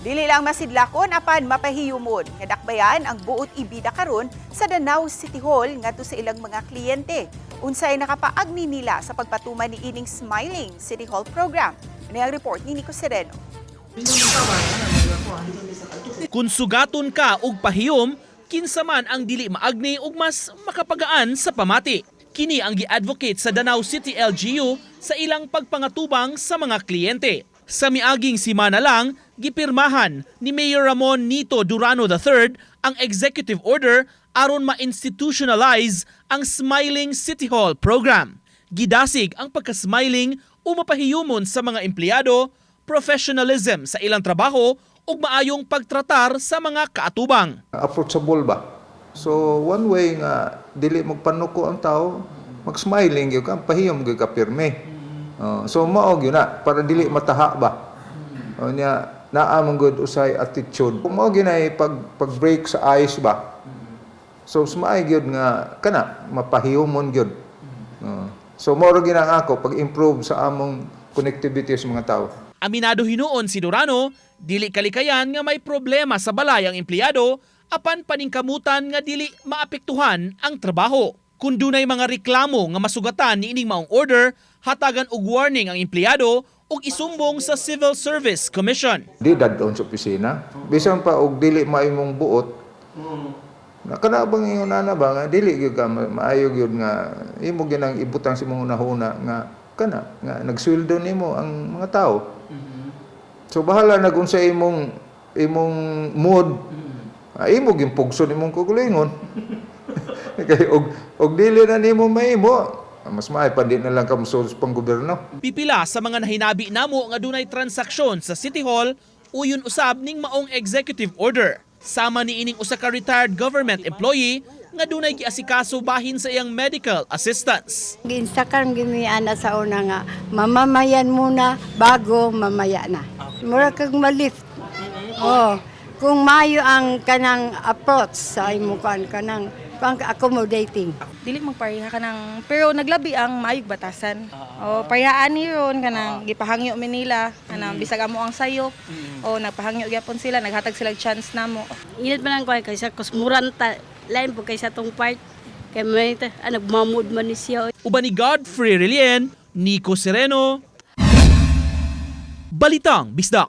Dili lang masidlakon apan mapahiyumon nga dakbayan ang buot ibida karon sa Danao City Hall ngadto sa ilang mga kliyente. Unsay nakapaagni nila sa pagpatuman ni ining Smiling City Hall program. Ini ang report ni Nico Sereno. Kung sugaton ka og pahiyom, kinsa man ang dili maagni ug mas makapagaan sa pamati. Kini ang gi-advocate sa Danao City LGU sa ilang pagpangatubang sa mga kliyente. Sa miaging simana lang, gipirmahan ni Mayor Ramon Nito Durano III ang executive order aron ma-institutionalize ang Smiling City Hall program. Gidasig ang pagka-smiling o mapahiyumon sa mga empleyado, professionalism sa ilang trabaho ug maayong pagtratar sa mga kaatubang. Approachable ba? So one way nga dili magpanuko ang tao, mag-smiling gyud ka, pahiyom gyud ka pirme. So mao gyud na para dili mataha ba. Nya naa man gud usay attitude. Kung mao gyud ay pag-break sa ice ba. So sumay gyud nga kana mapahiyomon gyud. So mao ra gyud ang ako pag-improve sa among connectivity sa mga tao. Aminado hinuon si Durano, dili kalikayan nga may problema sa balay ang empleyado apan paningkamutan nga dili maapektuhan ang trabaho. Kung dunay mga reklamo nga masugatan ni ining maong order, hatagan og warning ang empleyado ug isumbong sa Civil Service Commission. Di dadon sa opisina. Bisan pa og dili maimong buot. Nakana bang ingon ana ba nga dili gyud ka maayo gyud nga imo ginang ibutang sa mga unahuna nga kana nga nagsweldo nimo ang mga tao. So bahala na kung sa imong mood. Imo gyud pugson imong kugulingon. Kay og dili na nimo mahimo. Mas maay pa din na lang kamusul sa panggobyerno. Pipila sa mga nahinabi namo nga dunay transaksyon sa City Hall uyon usab ning maong executive order. Sama ni ining usa ka retired government employee nga dunay giasikaso bahin sa iyang medical assistance. Ginsakan gimi ana sa una nga mamamayan muna bago mamaya na. Mura kag malift. Oh, kung mayo ang kanang approach sa imo kanang pang-accommodating. Dili magpareha ka ng, pero naglabi ang maayog batasan. O parehaan ni ron kanang gipahangyo mi nila kanang bisag amo ang sayop o nagpahangyo gyapon sila, naghatag sila chance namo. Init man ang kuhay kaysa kusmuran ta lain po kaysa tong part kay may nagmamud man ni siya. Uban ni Godfrey Relien, Nico Sereno, Balitang Bisdak.